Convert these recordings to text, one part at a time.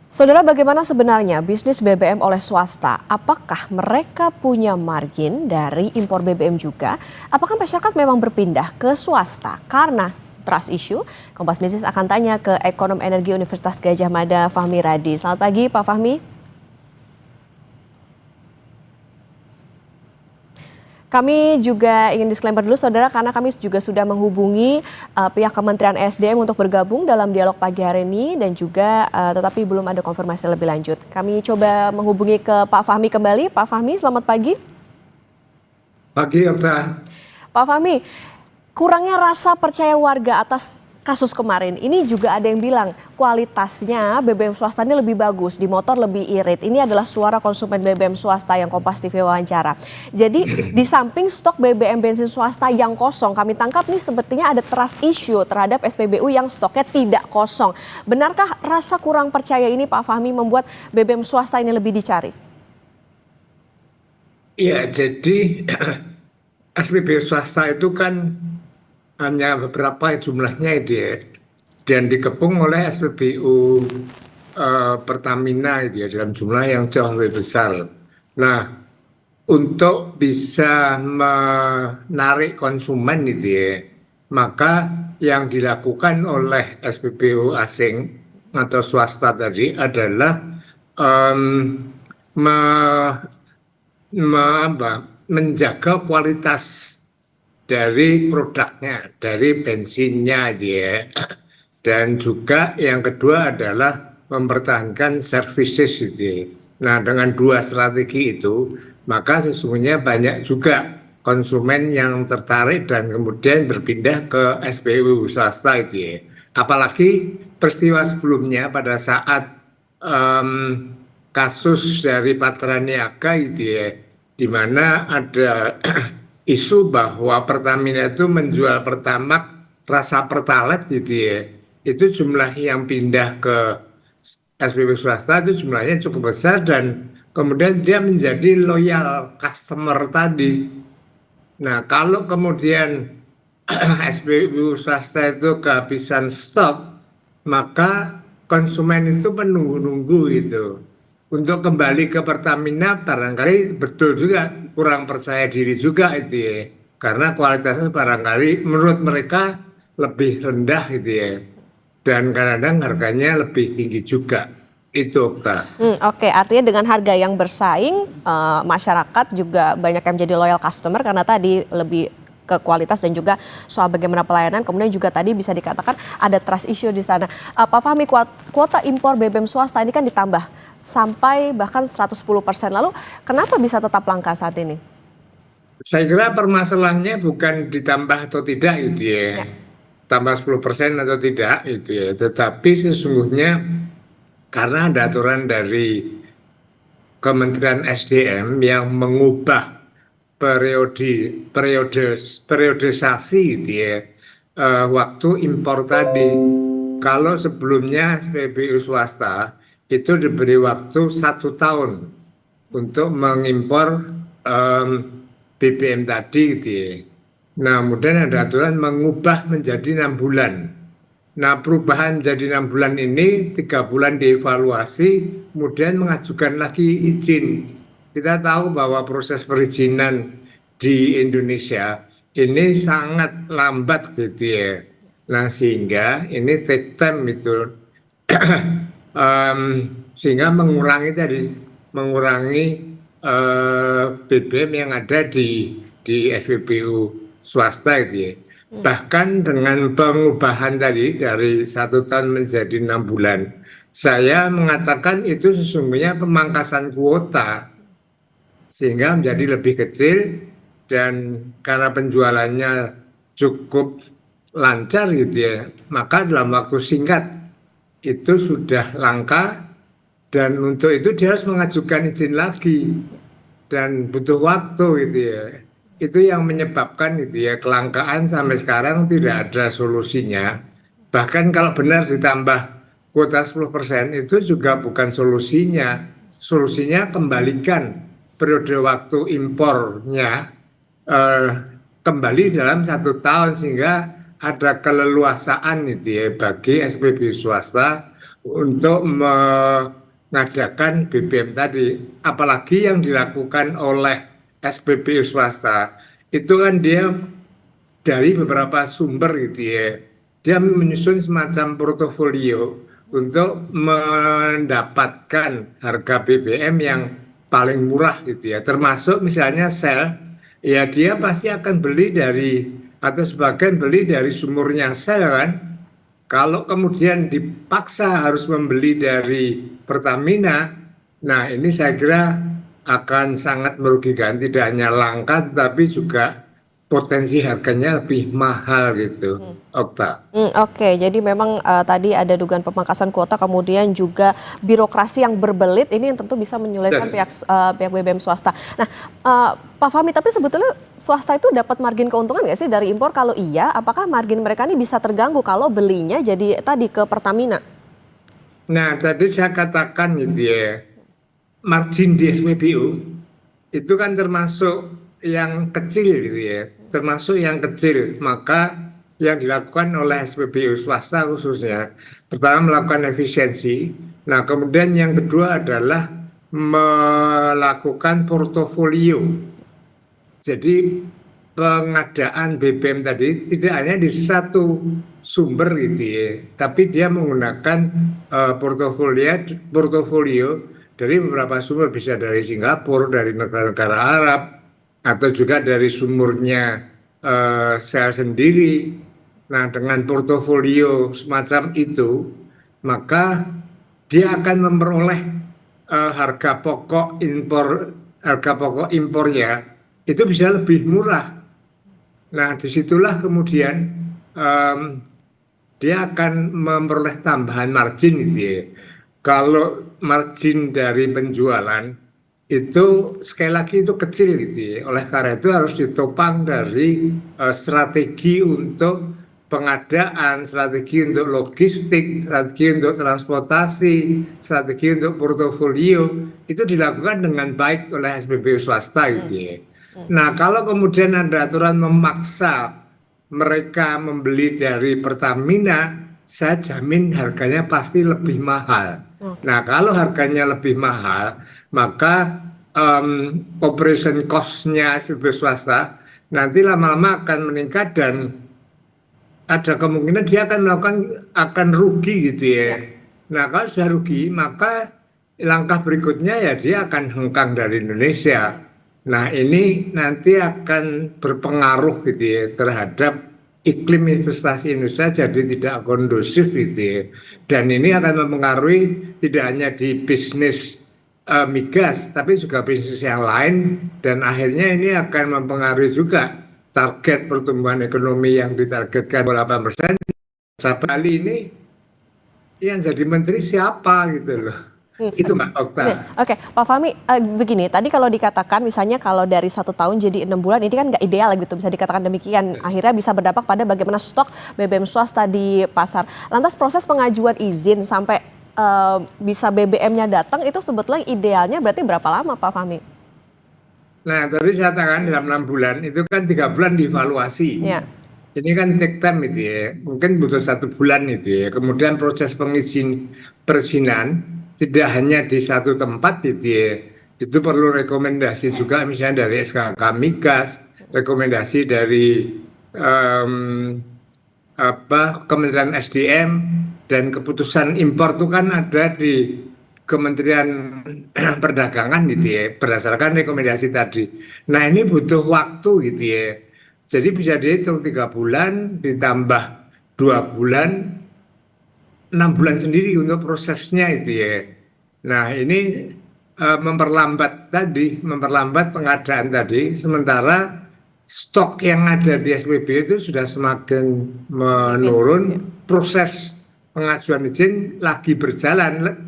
Saudara, bagaimana sebenarnya bisnis BBM oleh swasta? Apakah mereka punya margin dari impor BBM juga? Apakah masyarakat memang berpindah ke swasta karena trust issue? Kompas Bisnis akan tanya ke Ekonom Energi Universitas Gadjah Mada, Fahmi Radi. Selamat pagi, Pak Fahmi. Kami juga ingin disclaimer dulu, saudara, karena kami juga sudah menghubungi pihak Kementerian SDM untuk bergabung dalam dialog pagi hari ini dan juga tetapi belum ada konfirmasi lebih lanjut. Kami coba menghubungi ke Pak Fahmi kembali. Pak Fahmi, selamat pagi. Pagi, Okta. Pak Fahmi, kurangnya rasa percaya warga atas kasus kemarin. Ini juga ada yang bilang kualitasnya BBM swasta ini lebih bagus, di motor lebih irit. Ini adalah suara konsumen BBM swasta yang Kompas TV wawancara. Jadi di samping stok BBM bensin swasta yang kosong, kami tangkap nih sepertinya ada trust issue terhadap SPBU yang stoknya tidak kosong. Benarkah rasa kurang percaya ini, Pak Fahmi, membuat BBM swasta ini lebih dicari? Iya, jadi SPBU swasta itu kan hanya beberapa jumlahnya itu ya, dan dikepung oleh SPBU Pertamina itu ya, dalam jumlah yang jauh lebih besar. Nah, untuk bisa menarik konsumen itu ya, maka yang dilakukan oleh SPBU asing atau swasta tadi adalah menjaga kualitas dari produknya, dari bensinnya dia. Dan juga yang kedua adalah mempertahankan services itu. Nah, dengan dua strategi itu, maka sesungguhnya banyak juga konsumen yang tertarik dan kemudian berpindah ke SPBU swasta itu ya. Apalagi peristiwa sebelumnya pada saat kasus dari Patraniaga itu ya, di mana ada isu bahwa Pertamina itu menjual Pertamax rasa Pertalite gitu ya, itu jumlah yang pindah ke SPBU swasta itu jumlahnya cukup besar dan kemudian dia menjadi loyal customer tadi. Nah, kalau kemudian SPBU swasta itu kehabisan stok, maka konsumen itu menunggu-nunggu gitu. Untuk kembali ke Pertamina barangkali betul juga kurang percaya diri juga itu ya. Karena kualitasnya barangkali menurut mereka lebih rendah gitu ya. Dan kadang-kadang harganya lebih tinggi juga. Itu, Okta. Oke, artinya dengan harga yang bersaing, masyarakat juga banyak yang menjadi loyal customer karena tadi lebih ke kualitas dan juga soal bagaimana pelayanan. Kemudian juga tadi bisa dikatakan ada trust issue di sana. Pak Fahmi, kuota impor BBM swasta ini kan ditambah sampai bahkan 110%. Lalu kenapa bisa tetap langka saat ini? Saya kira permasalahannya bukan ditambah atau tidak gitu ya. Tambah 10% atau tidak gitu ya. Tetapi sesungguhnya karena ada aturan dari Kementerian SDM yang mengubah periodisasi gitu ya, waktu impor tadi. Kalau sebelumnya SPBU swasta itu diberi waktu 1 tahun untuk mengimpor BBM tadi gitu ya. Nah, kemudian ada aturan mengubah menjadi 6 bulan. Nah, perubahan jadi 6 bulan ini 3 bulan dievaluasi, kemudian mengajukan lagi izin. Kita tahu bahwa proses perizinan di Indonesia ini sangat lambat gitu ya. Nah, sehingga ini take time itu, sehingga mengurangi BBM yang ada di SPBU swasta gitu ya. Bahkan dengan pengubahan tadi dari 1 tahun menjadi 6 bulan, saya mengatakan itu sesungguhnya pemangkasan kuota sehingga menjadi lebih kecil dan karena penjualannya cukup lancar gitu ya, maka dalam waktu singkat itu sudah langka dan untuk itu dia harus mengajukan izin lagi dan butuh waktu gitu ya. Itu yang menyebabkan gitu ya kelangkaan sampai sekarang tidak ada solusinya. Bahkan kalau benar ditambah kuota 10% itu juga bukan solusinya. Solusinya kembalikan periode waktu impornya kembali dalam 1 tahun sehingga ada keleluasaan gitu ya bagi SPBU swasta untuk mengadakan BBM tadi. Apalagi yang dilakukan oleh SPBU swasta, itu kan dia dari beberapa sumber gitu ya. Dia menyusun semacam portofolio untuk mendapatkan harga BBM yang paling murah gitu ya. Termasuk misalnya sel, ya dia pasti akan beli dari atau sebagian beli dari sumurnya sel kan. Kalau kemudian dipaksa harus membeli dari Pertamina, nah ini saya kira akan sangat merugikan, tidak hanya langka tetapi juga potensi harganya lebih mahal gitu, Okta. Oke, jadi memang tadi ada dugaan pemangkasan kuota, kemudian juga birokrasi yang berbelit ini yang tentu bisa menyulitkan Yes. pihak BBM swasta. Nah, Pak Fahmi, tapi sebetulnya swasta itu dapat margin keuntungan nggak sih dari impor? Kalau iya, apakah margin mereka ini bisa terganggu kalau belinya jadi tadi ke Pertamina? Nah, tadi saya katakan gitu ya, margin di SPBU itu kan termasuk yang kecil gitu ya, termasuk yang kecil. Maka yang dilakukan oleh SPBU swasta khususnya, pertama melakukan efisiensi. Nah, kemudian yang kedua adalah melakukan portofolio. Jadi pengadaan BBM tadi tidak hanya di satu sumber gitu ya, tapi dia menggunakan portofolio dari beberapa sumber, bisa dari Singapura, dari negara-negara Arab, atau juga dari sumurnya sel sendiri. Nah, dengan portofolio semacam itu, maka dia akan memperoleh harga pokok impornya itu bisa lebih murah. Nah, disitulah kemudian em, dia akan memperoleh tambahan margin gitu ya. Kalau margin dari penjualan itu sekali lagi itu kecil gitu ya. Oleh karena itu harus ditopang dari strategi untuk pengadaan, strategi untuk logistik, strategi untuk transportasi, strategi untuk portofolio itu dilakukan dengan baik oleh SPBU swasta gitu ya. Nah, kalau kemudian ada aturan memaksa mereka membeli dari Pertamina, saya jamin harganya pasti lebih mahal. Oke. Nah, kalau harganya lebih mahal, maka operation cost-nya SPB swasta nanti lama-lama akan meningkat dan ada kemungkinan dia akan akan rugi gitu ya. Ya. Nah, kalau sudah rugi, maka langkah berikutnya ya dia akan hengkang dari Indonesia. Nah, ini nanti akan berpengaruh gitu ya terhadap iklim investasi Indonesia jadi tidak kondusif gitu ya. Dan ini akan mempengaruhi tidak hanya di bisnis migas, tapi juga bisnis yang lain dan akhirnya ini akan mempengaruhi juga target pertumbuhan ekonomi yang ditargetkan 8%. Kali ini yang jadi menteri siapa gitu loh. Itu Mbak Okta. Oke, Pak Fahmi, begini, tadi kalau dikatakan misalnya kalau dari 1 tahun jadi 6 bulan, ini kan nggak ideal gitu, bisa dikatakan demikian. Akhirnya bisa berdampak pada bagaimana stok BBM swasta di pasar. Lantas proses pengajuan izin sampai bisa BBM-nya datang itu sebetulnya idealnya berarti berapa lama Pak Fahmi? Nah, tadi saya katakan dalam 6 bulan itu kan 3 bulan dievaluasi. Ya. Ini kan take time itu ya, mungkin butuh 1 bulan itu ya. Kemudian proses perizinan tidak hanya di satu tempat itu ya. Itu perlu rekomendasi juga misalnya dari SKK Migas, rekomendasi dari em, Kementerian SDM, dan keputusan impor itu kan ada di Kementerian Perdagangan gitu ya, berdasarkan rekomendasi tadi. Nah, ini butuh waktu gitu ya. Jadi bisa dihitung 3 bulan ditambah 2 bulan, 6 bulan sendiri untuk prosesnya itu ya. Nah, ini memperlambat pengadaan tadi, sementara stok yang ada di SPB itu sudah semakin menurun, proses pengajuan izin lagi berjalan.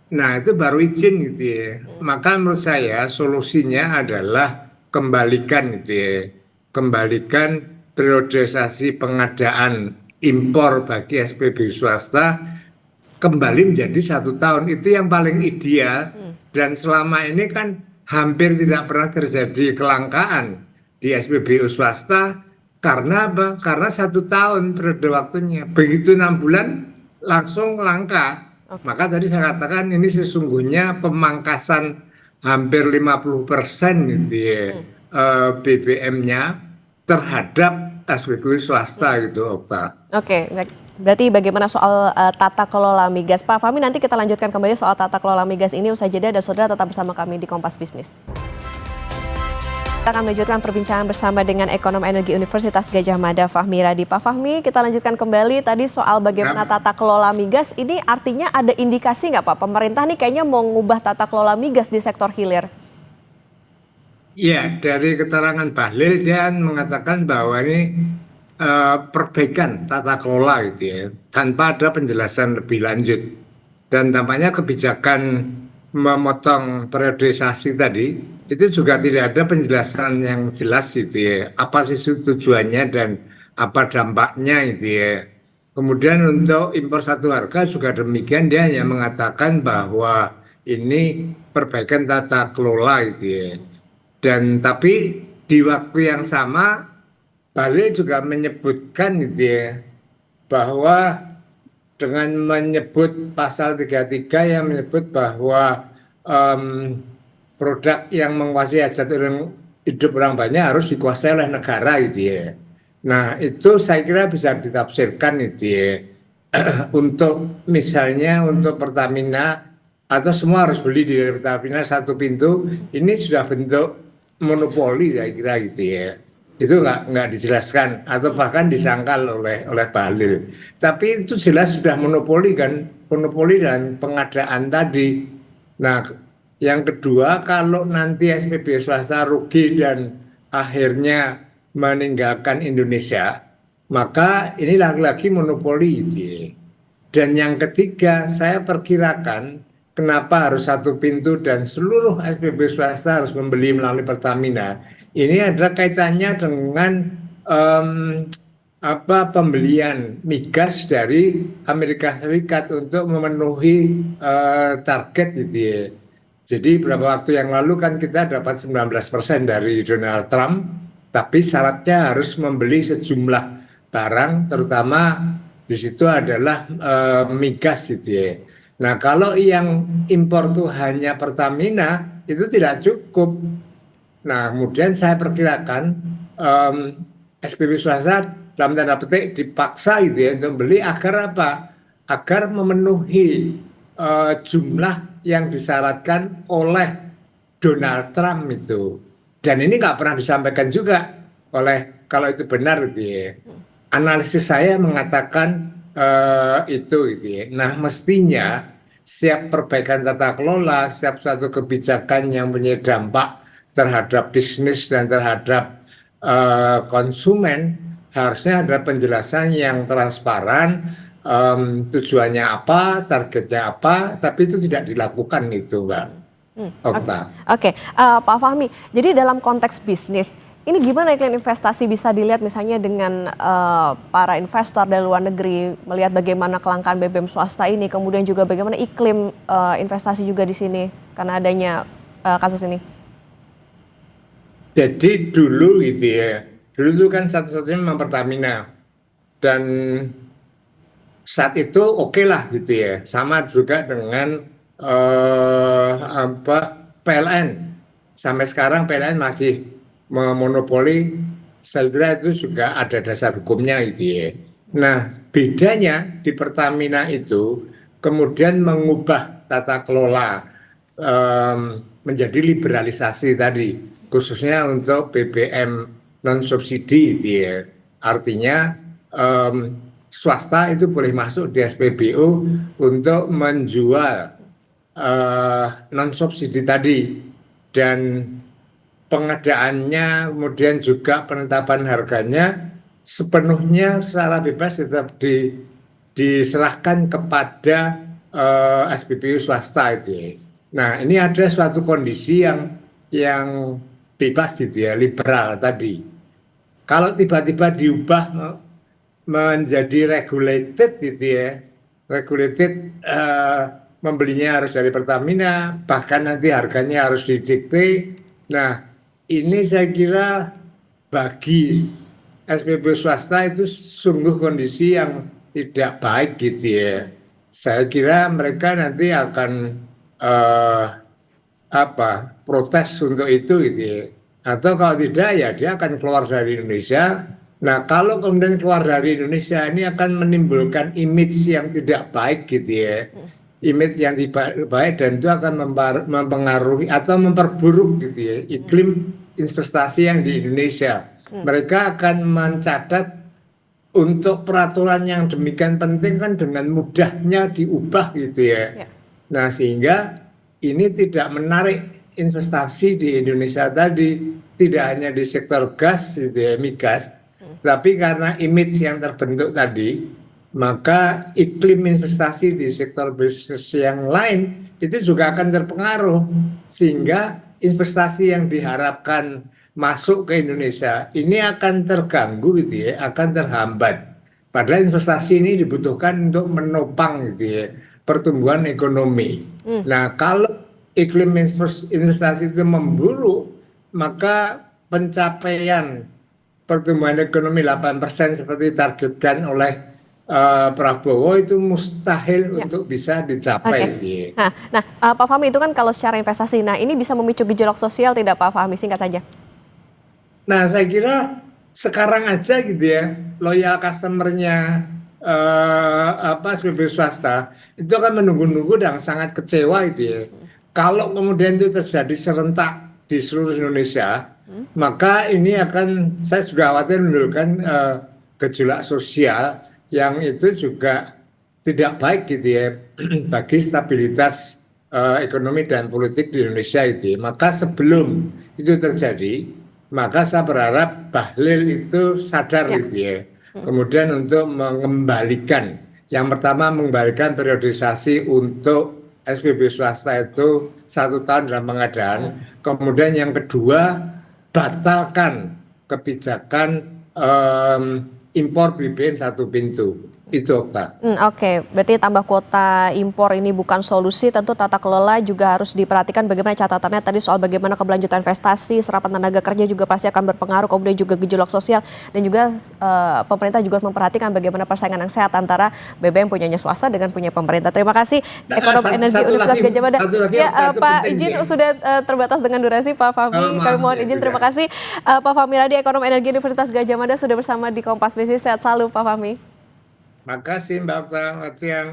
Nah, itu baru izin gitu ya. Maka menurut saya solusinya adalah kembalikan gitu ya. Kembalikan periodisasi pengadaan impor bagi SPB swasta kembali menjadi 1 tahun. Itu yang paling ideal. Dan selama ini kan hampir tidak pernah terjadi kelangkaan di SPBU swasta. Karena apa? Karena 1 tahun periode waktunya. Begitu 6 bulan langsung langka. Maka tadi saya katakan ini sesungguhnya pemangkasan hampir 50% gitu ya, BBM-nya terhadap SPBU swasta gitu, Okta. Oke, baik. Berarti bagaimana soal tata kelola migas? Pak Fahmi, nanti kita lanjutkan kembali soal tata kelola migas ini usai jeda, dan saudara tetap bersama kami di Kompas Bisnis. Kita akan melanjutkan perbincangan bersama dengan Ekonom Energi Universitas Gadjah Mada, Fahmi Radi. Pak Fahmi, kita lanjutkan kembali tadi soal bagaimana tata kelola migas. Ini artinya ada indikasi nggak Pak? Pemerintah nih kayaknya mau ngubah tata kelola migas di sektor hilir. Iya, dari keterangan Bahlil dia mengatakan bahwa ini perbaikan tata kelola gitu ya, tanpa ada penjelasan lebih lanjut. Dan tampaknya kebijakan memotong periodisasi tadi itu juga tidak ada penjelasan yang jelas gitu ya, apa sih tujuannya dan apa dampaknya gitu ya. Kemudian untuk impor satu harga juga demikian, dia hanya mengatakan bahwa ini perbaikan tata kelola gitu ya. Dan tapi di waktu yang sama Bali juga menyebutkan gitu ya, bahwa dengan menyebut pasal 33 yang menyebut bahwa produk yang menguasai hajat hidup orang banyak harus dikuasai oleh negara gitu ya. Nah itu saya kira bisa ditafsirkan gitu ya, untuk misalnya untuk Pertamina atau semua harus beli di Pertamina satu pintu, ini sudah bentuk monopoli saya kira gitu ya. Itu nggak dijelaskan atau bahkan disangkal oleh Bahlil. Tapi itu jelas sudah monopoli kan, monopoli dan pengadaan tadi. Nah, yang kedua kalau nanti SPBU swasta rugi dan akhirnya meninggalkan Indonesia, maka ini lagi-lagi monopoli gitu ya. Dan yang ketiga, saya perkirakan kenapa harus satu pintu dan seluruh SPBU swasta harus membeli melalui Pertamina. Ini ada kaitannya dengan pembelian migas dari Amerika Serikat untuk memenuhi target gitu ya. Jadi beberapa waktu yang lalu kan kita dapat 19% dari Donald Trump, tapi syaratnya harus membeli sejumlah barang, terutama di situ adalah migas gitu ya. Nah kalau yang impor tuh hanya Pertamina, itu tidak cukup. Nah, kemudian saya perkirakan SPBU swasta dalam tanda petik dipaksa gitu ya untuk beli agar apa? Agar memenuhi jumlah yang disyaratkan oleh Donald Trump itu. Dan ini nggak pernah disampaikan juga kalau itu benar gitu ya. Analisis saya mengatakan itu gitu ya. Nah, mestinya setiap perbaikan tata kelola, setiap suatu kebijakan yang punya dampak terhadap bisnis dan terhadap konsumen, harusnya ada penjelasan yang transparan, tujuannya apa, targetnya apa, tapi itu tidak dilakukan itu, Mbak Okta. Oke, Pak Fahmi, jadi dalam konteks bisnis, ini gimana iklim investasi bisa dilihat misalnya dengan para investor dari luar negeri, melihat bagaimana kelangkaan BBM swasta ini, kemudian juga bagaimana iklim investasi juga di sini karena adanya kasus ini? Jadi dulu gitu ya, dulu itu kan satu-satunya memang Pertamina, dan saat itu oke lah gitu ya, sama juga dengan PLN. Sampai sekarang PLN masih memonopoli, saya kira itu juga ada dasar hukumnya gitu ya. Nah bedanya di Pertamina itu kemudian mengubah tata kelola menjadi liberalisasi tadi, khususnya untuk BBM non subsidi gitu ya. Artinya swasta itu boleh masuk di SPBU untuk menjual non subsidi tadi, dan pengadaannya kemudian juga penetapan harganya sepenuhnya secara bebas tetap diserahkan kepada SPBU swasta itu ya. Nah ini ada suatu kondisi yang bebas gitu ya, liberal tadi. Kalau tiba-tiba diubah menjadi regulated gitu ya, regulated, membelinya harus dari Pertamina, bahkan nanti harganya harus didikte. Nah ini saya kira bagi SPBU swasta itu sungguh kondisi yang tidak baik gitu ya. saya kira mereka nanti akan eh, protes untuk itu gitu ya. Atau kalau tidak ya dia akan keluar dari Indonesia. Nah, kalau kemudian keluar dari Indonesia ini akan menimbulkan image yang tidak baik gitu ya. Image yang tidak baik dan itu akan mempengaruhi atau memperburuk gitu ya iklim investasi yang di Indonesia. Mereka akan mencatat untuk peraturan yang demikian penting kan dengan mudahnya diubah gitu ya. Ya. Nah, sehingga ini tidak menarik investasi di Indonesia tadi, tidak hanya di sektor gas, gitu ya, migas, tapi karena image yang terbentuk tadi, maka iklim investasi di sektor bisnis yang lain itu juga akan terpengaruh, sehingga investasi yang diharapkan masuk ke Indonesia ini akan terganggu, gitu ya, akan terhambat. Padahal investasi ini dibutuhkan untuk menopang, gitu ya, pertumbuhan ekonomi. Nah, kalau iklim investasi itu memburuk, maka pencapaian pertumbuhan ekonomi 8% seperti ditargetkan oleh Prabowo itu mustahil untuk bisa dicapai. Oke. Nah, Pak Fahmi itu kan kalau secara investasi, nah ini bisa memicu gejolak sosial tidak Pak Fahmi? Singkat saja. Nah, saya kira sekarang aja gitu ya, loyal customer-nya SPB swasta itu akan menunggu-nunggu dan sangat kecewa itu ya. Kalau kemudian itu terjadi serentak di seluruh Indonesia, maka ini akan, saya juga khawatir menimbulkan gejolak sosial yang itu juga tidak baik gitu ya bagi stabilitas ekonomi dan politik di Indonesia itu. Maka sebelum itu terjadi, maka saya berharap Bahlil itu sadar gitu ya. Kemudian untuk mengembalikan, yang pertama mengembalikan periodisasi untuk SPB swasta itu 1 tahun dalam pengadaan. Kemudian yang kedua, batalkan kebijakan impor BBM 1 pintu. Itu, Okta. Oke, berarti tambah kuota impor ini bukan solusi, tentu tata kelola juga harus diperhatikan bagaimana catatannya tadi soal bagaimana keberlanjutan investasi, serapan tenaga kerja juga pasti akan berpengaruh, kemudian juga gejolak sosial, dan juga pemerintah juga harus memperhatikan bagaimana persaingan yang sehat antara BBM punyanya swasta dengan punya pemerintah. Terima kasih, Ekonom Energi Universitas Gadjah Mada. Ya, Pak izin sudah terbatas dengan durasi, Pak Fahmi, kami mohon izin. Terima kasih Pak Fahmi Radi, Ekonom Energi Universitas Gadjah Mada sudah bersama di Kompas Bisnis. Sehat selalu Pak Fahmi. Makasih Mbak Okta, selamat siang.